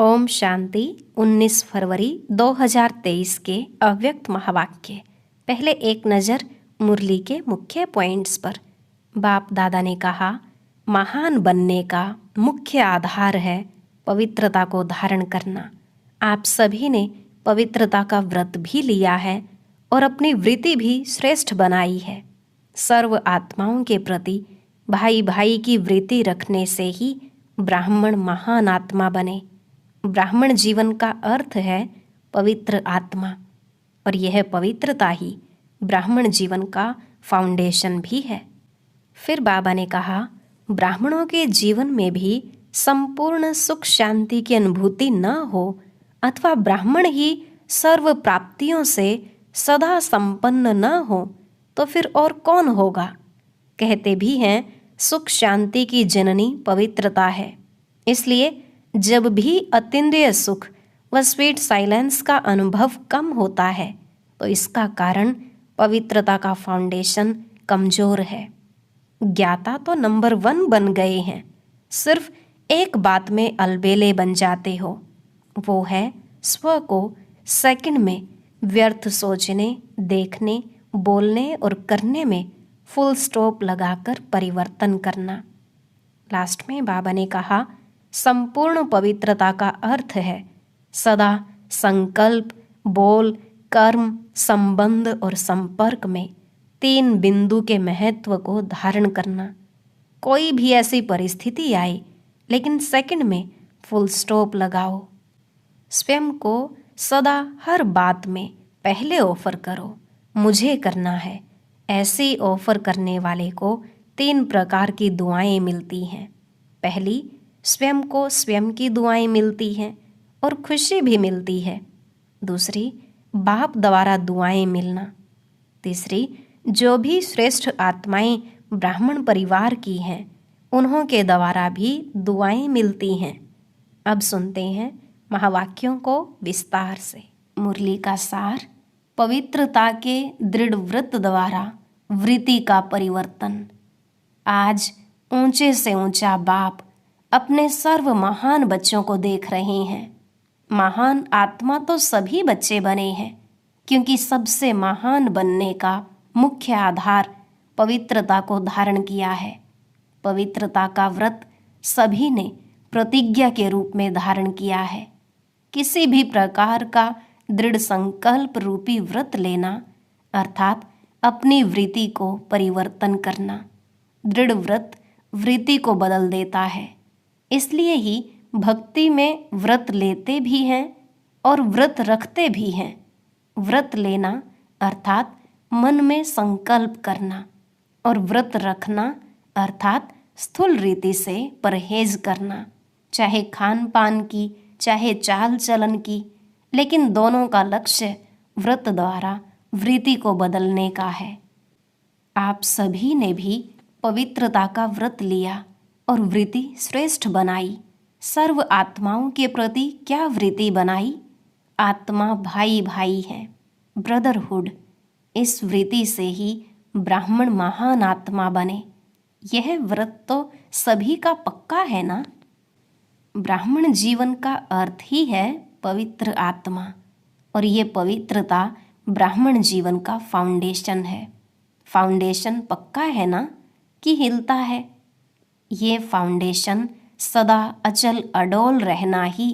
ओम शांति। 19 फरवरी 2023 के अव्यक्त महावाक्य। पहले एक नज़र मुरली के मुख्य पॉइंट्स पर। बाप दादा ने कहा, महान बनने का मुख्य आधार है पवित्रता को धारण करना। आप सभी ने पवित्रता का व्रत भी लिया है और अपनी वृत्ति भी श्रेष्ठ बनाई है। सर्व आत्माओं के प्रति भाई भाई की वृत्ति रखने से ही ब्राह्मण महान आत्मा बने। ब्राह्मण जीवन का अर्थ है पवित्र आत्मा, और यह पवित्रता ही ब्राह्मण जीवन का फाउंडेशन भी है। फिर बाबा ने कहा, ब्राह्मणों के जीवन में भी संपूर्ण सुख शांति की अनुभूति न हो अथवा ब्राह्मण ही सर्व प्राप्तियों से सदा संपन्न न हो तो फिर और कौन होगा। कहते भी हैं सुख शांति की जननी पवित्रता है। इसलिए जब भी अतीन्द्रिय सुख व स्वीट साइलेंस का अनुभव कम होता है तो इसका कारण पवित्रता का फाउंडेशन कमजोर है। ज्ञाता तो नंबर 1 बन गए हैं, सिर्फ एक बात में अलबेले बन जाते हो, वो है स्व को सेकंड में व्यर्थ सोचने, देखने, बोलने और करने में फुल स्टॉप लगाकर परिवर्तन करना। लास्ट में बाबा ने कहा, संपूर्ण पवित्रता का अर्थ है सदा संकल्प, बोल, कर्म, संबंध और संपर्क में 3 बिंदु के महत्व को धारण करना। कोई भी ऐसी परिस्थिति आए लेकिन सेकंड में फुल स्टॉप लगाओ। स्वयं को सदा हर बात में पहले ऑफर करो, मुझे करना है। ऐसी ऑफर करने वाले को 3 प्रकार की दुआएं मिलती हैं। पहली, स्वयं को स्वयं की दुआएं मिलती हैं और खुशी भी मिलती है। दूसरी, बाप द्वारा दुआएं मिलना। तीसरी, जो भी श्रेष्ठ आत्माएं ब्राह्मण परिवार की हैं उन्हों के द्वारा भी दुआएं मिलती हैं। अब सुनते हैं महावाक्यों को विस्तार से। मुरली का सार, पवित्रता के दृढ़ व्रत द्वारा वृत्ति का परिवर्तन। आज ऊंचे से ऊंचा बाप अपने सर्व महान बच्चों को देख रहे हैं। महान आत्मा तो सभी बच्चे बने हैं, क्योंकि सबसे महान बनने का मुख्य आधार पवित्रता को धारण किया है। पवित्रता का व्रत सभी ने प्रतिज्ञा के रूप में धारण किया है। किसी भी प्रकार का दृढ़ संकल्प रूपी व्रत लेना अर्थात अपनी वृत्ति को परिवर्तन करना। दृढ़ व्रत वृत्ति को बदल देता है। इसलिए ही भक्ति में व्रत लेते भी हैं और व्रत रखते भी हैं। व्रत लेना अर्थात मन में संकल्प करना और व्रत रखना अर्थात स्थूल रीति से परहेज करना, चाहे खान पान की, चाहे चाल चलन की, लेकिन दोनों का लक्ष्य व्रत द्वारा वृत्ति को बदलने का है। आप सभी ने भी पवित्रता का व्रत लिया और वृत्ति श्रेष्ठ बनाई। सर्व आत्माओं के प्रति क्या वृत्ति बनाई? आत्मा भाई भाई है, ब्रदरहुड। इस वृत्ति से ही ब्राह्मण महान आत्मा बने। यह व्रत तो सभी का पक्का है ना। ब्राह्मण जीवन का अर्थ ही है पवित्र आत्मा, और ये पवित्रता ब्राह्मण जीवन का फाउंडेशन है। फाउंडेशन पक्का है ना कि हिलता है? ये फाउंडेशन सदा अचल अडोल रहना ही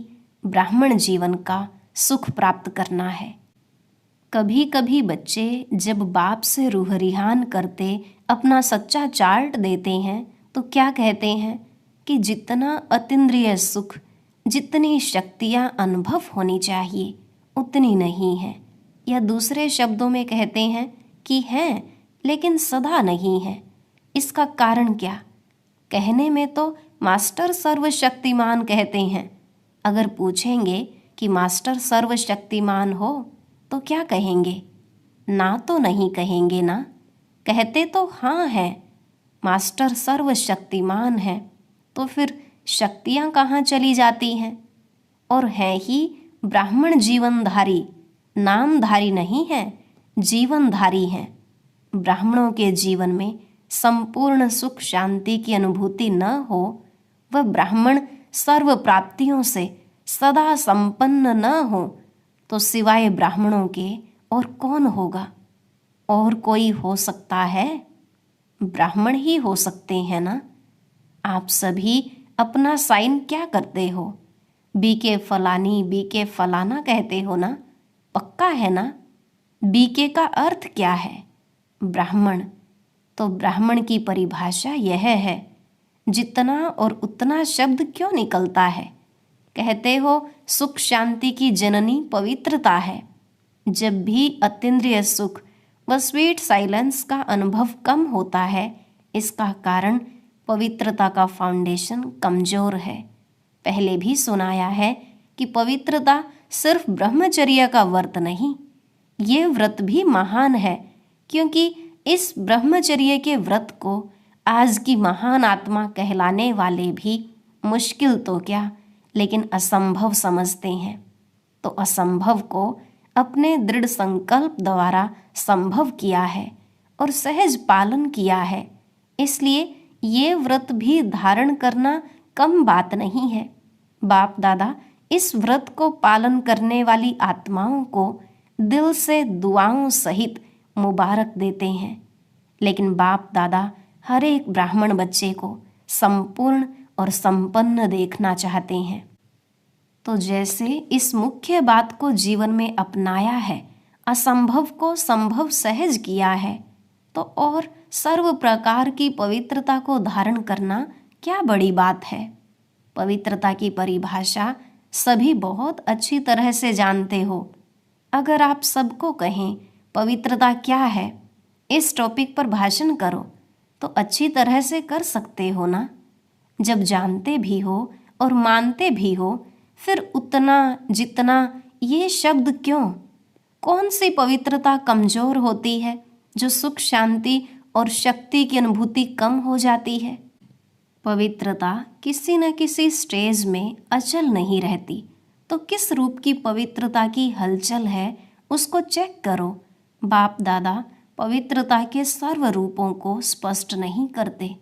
ब्राह्मण जीवन का सुख प्राप्त करना है। कभी कभी बच्चे जब बाप से रूह रिहान करते अपना सच्चा चार्ट देते हैं तो क्या कहते हैं कि जितना अतीन्द्रिय सुख, जितनी शक्तियाँ अनुभव होनी चाहिए उतनी नहीं है, या दूसरे शब्दों में कहते हैं कि हैं लेकिन सदा नहीं है। इसका कारण क्या? कहने में तो मास्टर सर्वशक्तिमान कहते हैं। अगर पूछेंगे कि मास्टर सर्वशक्तिमान हो तो क्या कहेंगे? ना तो नहीं कहेंगे ना। कहते तो हाँ है, मास्टर सर्वशक्तिमान है, तो फिर शक्तियाँ कहाँ चली जाती हैं? और है ही ब्राह्मण जीवनधारी, नामधारी नहीं है, जीवनधारी हैं। ब्राह्मणों के जीवन में संपूर्ण सुख शांति की अनुभूति न हो, वह ब्राह्मण सर्व प्राप्तियों से सदा संपन्न न हो तो सिवाय ब्राह्मणों के और कौन होगा? और कोई हो सकता है? ब्राह्मण ही हो सकते हैं ना। आप सभी अपना साइन क्या करते हो? बीके फलानी, बीके फलाना कहते हो ना, पक्का है ना? बीके का अर्थ क्या है? ब्राह्मण। तो ब्राह्मण की परिभाषा यह है। जितना और उतना शब्द क्यों निकलता है? कहते हो सुख शांति की जननी पवित्रता है। जब भी अतीन्द्रिय सुख व स्वीट साइलेंस का अनुभव कम होता है, इसका कारण पवित्रता का फाउंडेशन कमजोर है। पहले भी सुनाया है कि पवित्रता सिर्फ ब्रह्मचर्य का व्रत नहीं, ये व्रत भी महान है, क्योंकि इस ब्रह्मचर्य के व्रत को आज की महान आत्मा कहलाने वाले भी मुश्किल तो क्या, लेकिन असंभव समझते हैं। तो असंभव को अपने दृढ़ संकल्प द्वारा संभव किया है और सहज पालन किया है। इसलिए ये व्रत भी धारण करना कम बात नहीं है। बाप दादा इस व्रत को पालन करने वाली आत्माओं को दिल से दुआओं सहित मुबारक देते हैं। लेकिन बाप दादा हर एक ब्राह्मण बच्चे को संपूर्ण और संपन्न देखना चाहते हैं। तो जैसे इस मुख्य बात को जीवन में अपनाया है, असंभव को संभव सहज किया है, तो और सर्व प्रकार की पवित्रता को धारण करना क्या बड़ी बात है। पवित्रता की परिभाषा सभी बहुत अच्छी तरह से जानते हो। अगर आप सबको कहें पवित्रता क्या है, इस टॉपिक पर भाषण करो, तो अच्छी तरह से कर सकते हो ना। जब जानते भी हो और मानते भी हो, फिर उतना जितना ये शब्द क्यों? कौन सी पवित्रता कमजोर होती है जो सुख शांति और शक्ति की अनुभूति कम हो जाती है? पवित्रता किसी न किसी स्टेज में अचल नहीं रहती। तो किस रूप की पवित्रता की हलचल है, उसको चेक करो। बाप दादा पवित्रता के सर्व रूपों को स्पष्ट नहीं करते,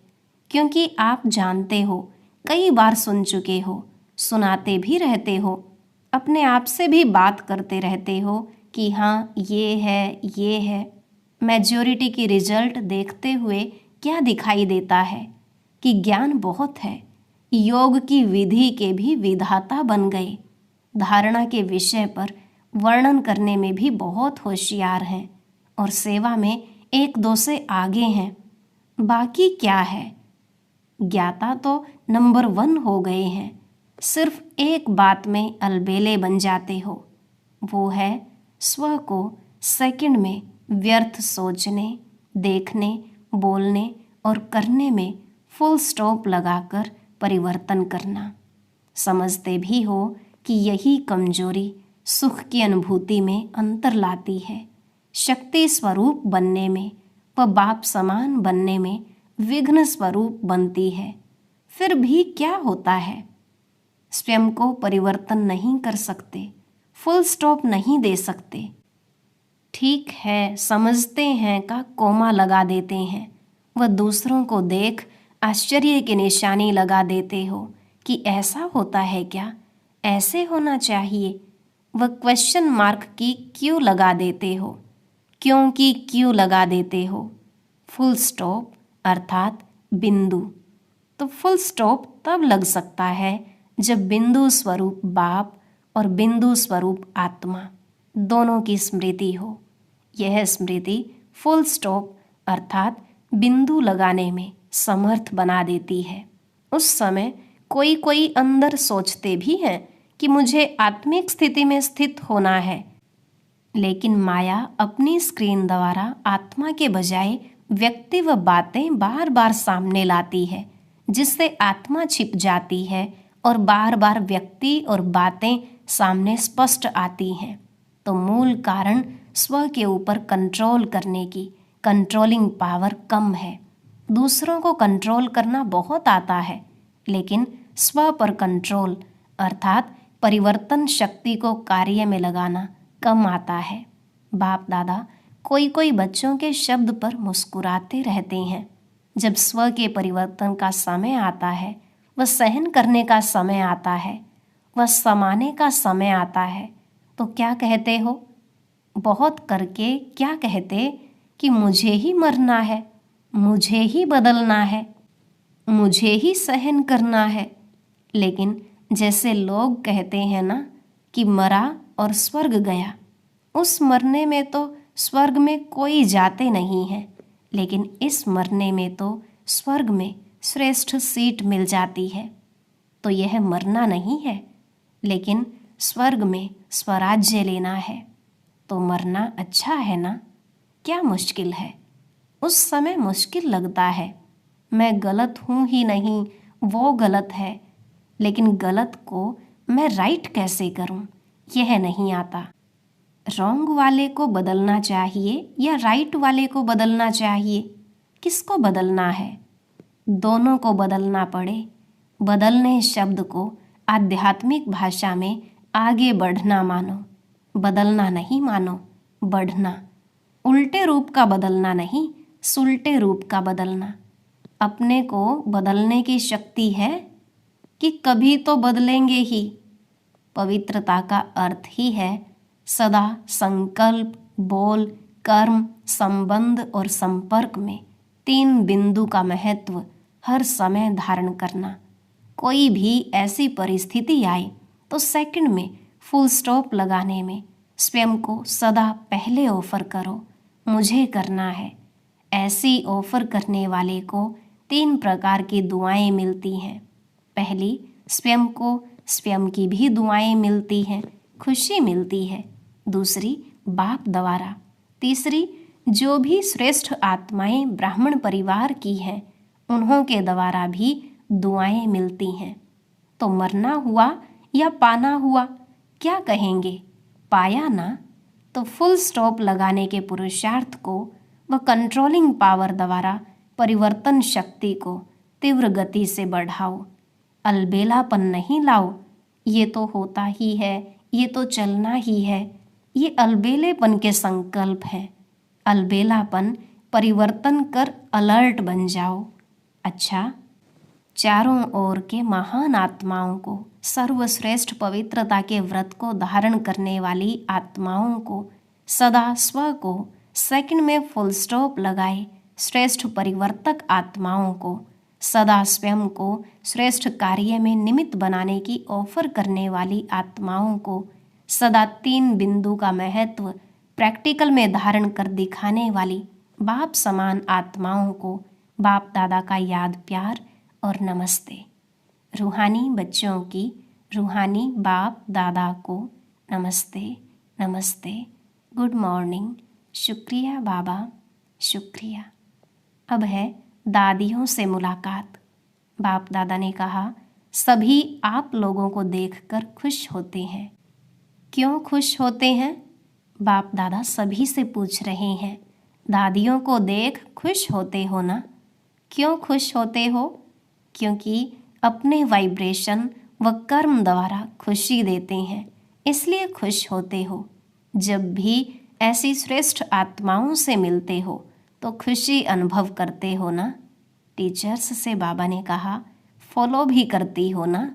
क्योंकि आप जानते हो, कई बार सुन चुके हो, सुनाते भी रहते हो, अपने आप से भी बात करते रहते हो कि हाँ ये है, ये है। मेजॉरिटी की रिजल्ट देखते हुए क्या दिखाई देता है कि ज्ञान बहुत है, योग की विधि के भी विधाता बन गए, धारणा के विषय पर वर्णन करने में भी बहुत होशियार हैं और सेवा में एक दो से आगे हैं। बाकी क्या है? ज्ञाता तो नंबर 1 हो गए हैं, सिर्फ एक बात में अलबेले बन जाते हो, वो है स्व को सेकंड में व्यर्थ सोचने, देखने, बोलने और करने में फुल स्टॉप लगाकर परिवर्तन करना। समझते भी हो कि यही कमजोरी सुख की अनुभूति में अंतर लाती है, शक्ति स्वरूप बनने में व बाप समान बनने में विघ्न स्वरूप बनती है। फिर भी क्या होता है? स्वयं को परिवर्तन नहीं कर सकते, फुल स्टॉप नहीं दे सकते। ठीक है, समझते हैं का कोमा लगा देते हैं, वह दूसरों को देख आश्चर्य की निशानी लगा देते हो कि ऐसा होता है क्या, ऐसे होना चाहिए। वह क्वेश्चन मार्क की क्यों लगा देते हो, क्योंकि क्यों लगा देते हो। फुल स्टॉप अर्थात बिंदु। तो फुल स्टॉप तब लग सकता है जब बिंदु स्वरूप बाप और बिंदु स्वरूप आत्मा दोनों की स्मृति हो। यह स्मृति फुल स्टॉप अर्थात बिंदु लगाने में समर्थ बना देती है। उस समय कोई कोई अंदर सोचते भी हैं कि मुझे आत्मिक स्थिति में स्थित होना है, लेकिन माया अपनी स्क्रीन द्वारा आत्मा के बजाय व्यक्ति व बातें बार बार सामने लाती है, जिससे आत्मा छिप जाती है और बार बार व्यक्ति और बातें सामने स्पष्ट आती हैं। तो मूल कारण स्व के ऊपर कंट्रोल करने की कंट्रोलिंग पावर कम है। दूसरों को कंट्रोल करना बहुत आता है, लेकिन स्व पर कंट्रोल अर्थात परिवर्तन शक्ति को कार्य में लगाना कम आता है। बाप दादा कोई कोई बच्चों के शब्द पर मुस्कुराते रहते हैं। जब स्व के परिवर्तन का समय आता है, वह सहन करने का समय आता है, वह समाने का समय आता है तो क्या कहते हो? बहुत करके क्या कहते कि मुझे ही मरना है, मुझे ही बदलना है, मुझे ही सहन करना है। लेकिन जैसे लोग कहते हैं ना कि मरा और स्वर्ग गया, उस मरने में तो स्वर्ग में कोई जाते नहीं है, लेकिन इस मरने में तो स्वर्ग में श्रेष्ठ सीट मिल जाती है। तो यह मरना नहीं है, लेकिन स्वर्ग में स्वराज्य लेना है। तो मरना अच्छा है ना? क्या मुश्किल है? उस समय मुश्किल लगता है, मैं गलत हूँ ही नहीं, वो गलत है, लेकिन गलत को मैं राइट कैसे करूँ, यह नहीं आता। रॉन्ग वाले को बदलना चाहिए या राइट वाले को बदलना चाहिए? किसको बदलना है? दोनों को बदलना पड़े। बदलने शब्द को आध्यात्मिक भाषा में आगे बढ़ना मानो, बदलना नहीं मानो, बढ़ना। उल्टे रूप का बदलना नहीं, सुलटे रूप का बदलना। अपने को बदलने की शक्ति है कि कभी तो बदलेंगे ही। पवित्रता का अर्थ ही है सदा संकल्प, बोल, कर्म, संबंध और संपर्क में 3 बिंदु का महत्व हर समय धारण करना। कोई भी ऐसी परिस्थिति आए तो सेकंड में फुल स्टॉप लगाने में स्वयं को सदा पहले ऑफर करो, मुझे करना है। ऐसी ऑफर करने वाले को 3 प्रकार की दुआएं मिलती हैं। पहली, स्वयं को स्वयं की भी दुआएं मिलती हैं, खुशी मिलती है। दूसरी, बाप द्वारा। तीसरी, जो भी श्रेष्ठ आत्माएं ब्राह्मण परिवार की हैं उन्हों के द्वारा भी दुआएं मिलती हैं। तो मरना हुआ या पाना हुआ, क्या कहेंगे? पाया ना? तो फुल स्टॉप लगाने के पुरुषार्थ को व कंट्रोलिंग पावर द्वारा परिवर्तन शक्ति को तीव्र गति से बढ़ाओ। अलबेलापन नहीं लाओ, ये तो होता ही है, ये तो चलना ही है, ये अलबेलेपन के संकल्प हैं। अलबेलापन परिवर्तन कर अलर्ट बन जाओ। अच्छा, चारों ओर के महान आत्माओं को, सर्वश्रेष्ठ पवित्रता के व्रत को धारण करने वाली आत्माओं को, सदा स्व को सेकंड में फुल स्टॉप लगाए श्रेष्ठ परिवर्तक आत्माओं को, सदा स्वयं को श्रेष्ठ कार्य में निमित्त बनाने की ऑफर करने वाली आत्माओं को, सदा 3 बिंदु का महत्व प्रैक्टिकल में धारण कर दिखाने वाली बाप समान आत्माओं को बाप दादा का याद, प्यार और नमस्ते। रूहानी बच्चों की रूहानी बाप दादा को नमस्ते, नमस्ते, गुड मॉर्निंग, शुक्रिया बाबा, शुक्रिया। अब है दादियों से मुलाकात। बाप दादा ने कहा, सभी आप लोगों को देखकर खुश होते हैं। क्यों खुश होते हैं? बाप दादा सभी से पूछ रहे हैं। दादियों को देख खुश होते हो ना? क्यों खुश होते हो? क्योंकि अपने वाइब्रेशन व कर्म द्वारा खुशी देते हैं, इसलिए खुश होते हो। जब भी ऐसी श्रेष्ठ आत्माओं से मिलते हो तो खुशी अनुभव करते हो ना? टीचर्स से बाबा ने कहा, फॉलो भी करती हो ना?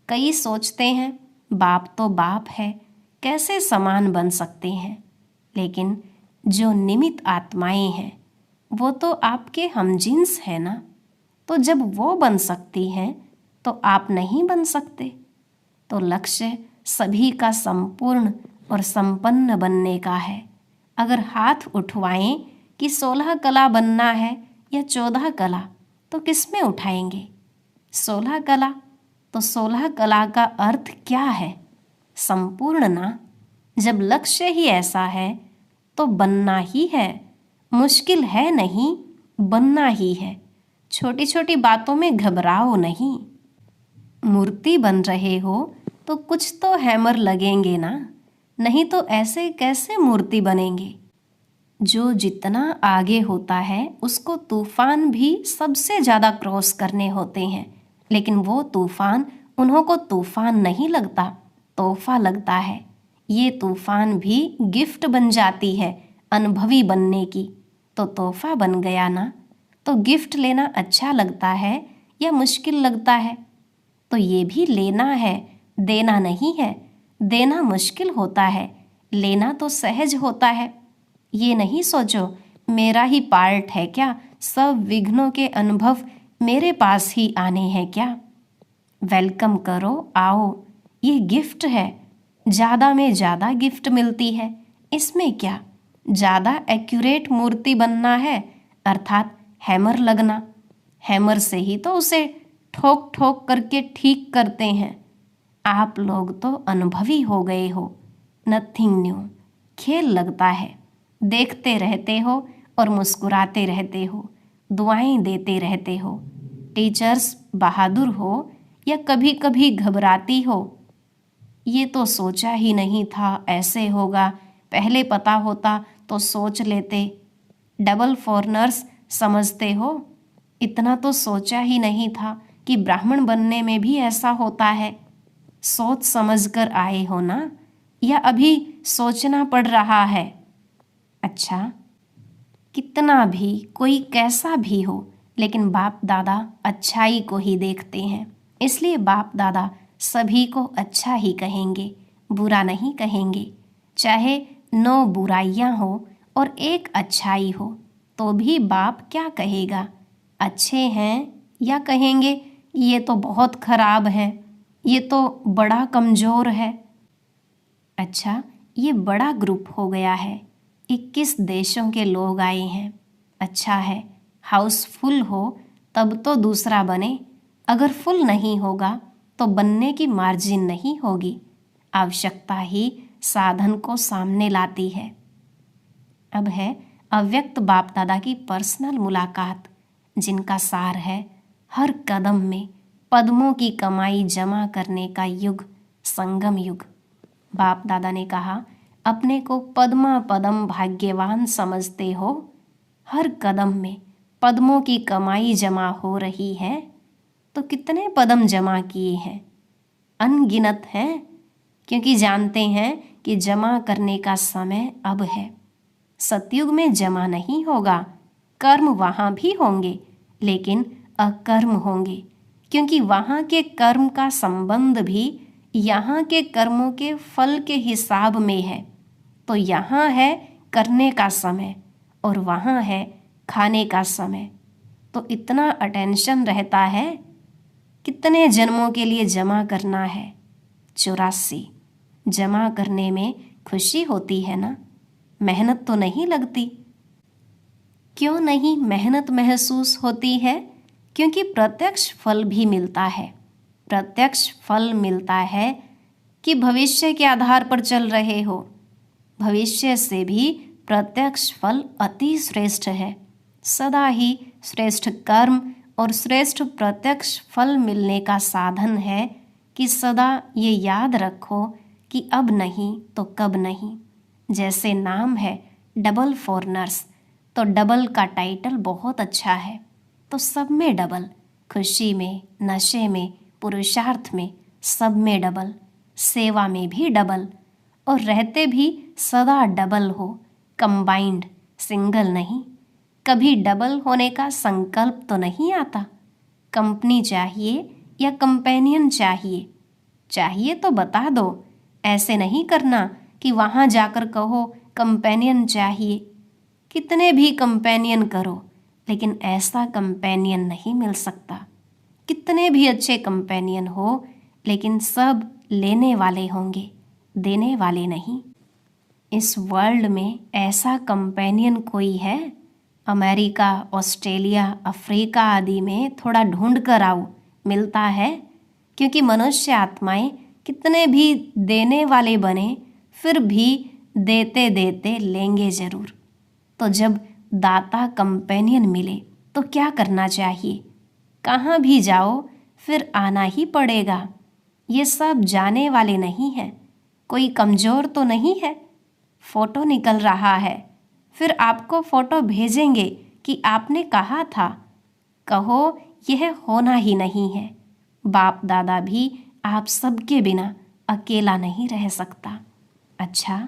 कई सोचते हैं बाप तो बाप है, कैसे समान बन सकते हैं? लेकिन जो निमित्त आत्माएं हैं वो तो आपके हमजिन्स हैं ना? तो जब वो बन सकती हैं तो आप नहीं बन सकते? तो लक्ष्य सभी का संपूर्ण और संपन्न बनने का है। अगर हाथ उठवाएं कि 16 कला बनना है या 14 कला, तो किस में उठाएंगे? 16 कला। तो 16 कला का अर्थ क्या है? संपूर्ण ना। जब लक्ष्य ही ऐसा है तो बनना ही है। मुश्किल है नहीं, बनना ही है। छोटी छोटी बातों में घबराओ नहीं। मूर्ति बन रहे हो तो कुछ तो हैमर लगेंगे ना, नहीं तो ऐसे कैसे मूर्ति बनेंगे? जो जितना आगे होता है उसको तूफान भी सबसे ज़्यादा क्रॉस करने होते हैं, लेकिन वो तूफान उन्हों को तूफान नहीं लगता, तोहफा लगता है। ये तूफान भी गिफ्ट बन जाती है अनुभवी बनने की, तो तोहफा बन गया ना। तो गिफ्ट लेना अच्छा लगता है या मुश्किल लगता है? तो ये भी लेना है, देना नहीं है। देना मुश्किल होता है, लेना तो सहज होता है। ये नहीं सोचो मेरा ही पार्ट है क्या, सब विघ्नों के अनुभव मेरे पास ही आने हैं क्या। वेलकम करो, आओ, ये गिफ्ट है। ज़्यादा में ज़्यादा गिफ्ट मिलती है, इसमें क्या। ज़्यादा एक्यूरेट मूर्ति बनना है, अर्थात हैमर लगना। हैमर से ही तो उसे ठोक ठोक करके ठीक करते हैं। आप लोग तो अनुभवी हो गए हो। नथिंग न्यू, खेल लगता है। देखते रहते हो और मुस्कुराते रहते हो, दुआएं देते रहते हो। टीचर्स बहादुर हो या कभी कभी घबराती हो। ये तो सोचा ही नहीं था ऐसे होगा, पहले पता होता तो सोच लेते। डबल फॉरनर्स समझते हो, इतना तो सोचा ही नहीं था कि ब्राह्मण बनने में भी ऐसा होता है। सोच समझ कर आए हो ना, या अभी सोचना पड़ रहा है। अच्छा, कितना भी कोई कैसा भी हो, लेकिन बाप दादा अच्छाई को ही देखते हैं, इसलिए बाप दादा सभी को अच्छा ही कहेंगे, बुरा नहीं कहेंगे। चाहे 9 बुराइयां हो और एक अच्छाई हो, तो भी बाप क्या कहेगा, अच्छे हैं, या कहेंगे ये तो बहुत खराब है, ये तो बड़ा कमज़ोर है। अच्छा, ये बड़ा ग्रुप हो गया है, 21 देशों के लोग आए हैं। अच्छा है, हाउस फुल हो तब तो दूसरा बने, अगर फुल नहीं होगा तो बनने की मार्जिन नहीं होगी। आवश्यकता ही साधन को सामने लाती है। अब है अव्यक्त बाप दादा की पर्सनल मुलाकात, जिनका सार है हर कदम में पद्मों की कमाई जमा करने का युग, संगम युग। बाप दादा ने कहा, अपने को पद्मा पदम भाग्यवान समझते हो। हर कदम में पद्मों की कमाई जमा हो रही है, तो कितने पदम जमा किए हैं? अनगिनत हैं, क्योंकि जानते हैं कि जमा करने का समय अब है। सतयुग में जमा नहीं होगा, कर्म वहाँ भी होंगे, लेकिन अकर्म होंगे, क्योंकि वहाँ के कर्म का संबंध भी यहाँ के कर्मों के फल के हिसाब में है। तो यहाँ है करने का समय और वहाँ है खाने का समय। तो इतना अटेंशन रहता है। कितने जन्मों के लिए जमा करना है? 84। जमा करने में खुशी होती है ना, मेहनत तो नहीं लगती। क्यों नहीं मेहनत महसूस होती है? क्योंकि प्रत्यक्ष फल भी मिलता है। प्रत्यक्ष फल मिलता है कि भविष्य के आधार पर चल रहे हो। भविष्य से भी प्रत्यक्ष फल अति श्रेष्ठ है। सदा ही श्रेष्ठ कर्म और श्रेष्ठ प्रत्यक्ष फल मिलने का साधन है कि सदा ये याद रखो कि अब नहीं तो कब नहीं। जैसे नाम है डबल फॉरनर्स, तो डबल का टाइटल बहुत अच्छा है। तो सब में डबल, खुशी में, नशे में, पुरुषार्थ में, सब में डबल, सेवा में भी डबल, और रहते भी सदा डबल हो, कंबाइंड, सिंगल नहीं। कभी डबल होने का संकल्प तो नहीं आता। कंपनी चाहिए या कंपेनियन चाहिए? चाहिए तो बता दो, ऐसे नहीं करना कि वहाँ जाकर कहो कंपेनियन चाहिए। कितने भी कंपेनियन करो, लेकिन ऐसा कंपेनियन नहीं मिल सकता। कितने भी अच्छे कंपेनियन हो, लेकिन सब लेने वाले होंगे, देने वाले नहीं। इस वर्ल्ड में ऐसा कंपेनियन कोई है? अमेरिका, ऑस्ट्रेलिया, अफ्रीका आदि में थोड़ा ढूंढ कर आओ, मिलता है? क्योंकि मनुष्य आत्माएं कितने भी देने वाले बने, फिर भी देते देते लेंगे जरूर। तो जब दाता कंपेनियन मिले तो क्या करना चाहिए? कहाँ भी जाओ फिर आना ही पड़ेगा। ये सब जाने वाले नहीं हैं। कोई कमज़ोर तो नहीं है। फ़ोटो निकल रहा है, फिर आपको फ़ोटो भेजेंगे कि आपने कहा था। कहो यह होना ही नहीं है। बाप दादा भी आप सबके बिना अकेला नहीं रह सकता। अच्छा,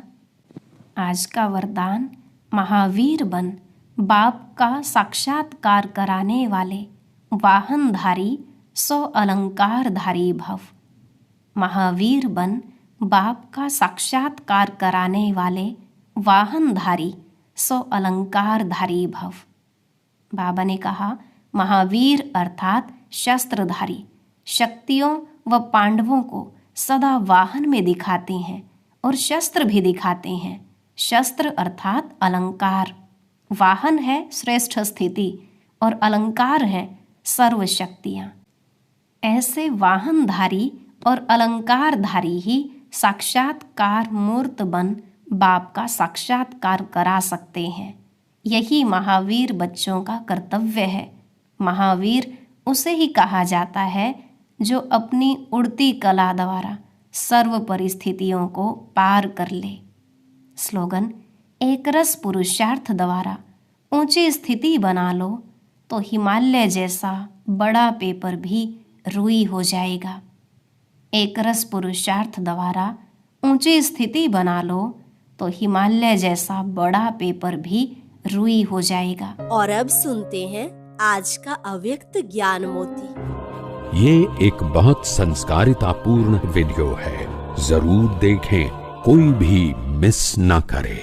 आज का वरदान, महावीर बन, बाप का साक्षात्कार कराने वाले, वाहनधारी, 100 अलंकारधारी भव। महावीर बन बाप का साक्षात्कार कराने वाले वाहनधारी सो अलंकारधारी भव। बाबा ने कहा, महावीर अर्थात शस्त्रधारी शक्तियों व पांडवों को सदा वाहन में दिखाते हैं और शस्त्र भी दिखाते हैं। शस्त्र अर्थात अलंकार, वाहन है श्रेष्ठ स्थिति और अलंकार है सर्व शक्तियाँ। ऐसे वाहनधारी और अलंकारधारी ही साक्षात्कार मूर्त बन बाप का साक्षात्कार करा सकते हैं। यही महावीर बच्चों का कर्तव्य है। महावीर उसे ही कहा जाता है जो अपनी उड़ती कला द्वारा सर्व परिस्थितियों को पार कर ले। स्लोगन, एक रस पुरुषार्थ द्वारा ऊंची स्थिति बना लो तो हिमालय जैसा बड़ा पेपर भी रुई हो जाएगा। एक रस पुरुषार्थ द्वारा ऊंची स्थिति बना लो तो हिमालय जैसा बड़ा पेपर भी रुई हो जाएगा। और अब सुनते हैं आज का अव्यक्त ज्ञान मोती। ये एक बहुत संस्कारितापूर्ण वीडियो है, जरूर देखें, कोई भी मिस ना करे।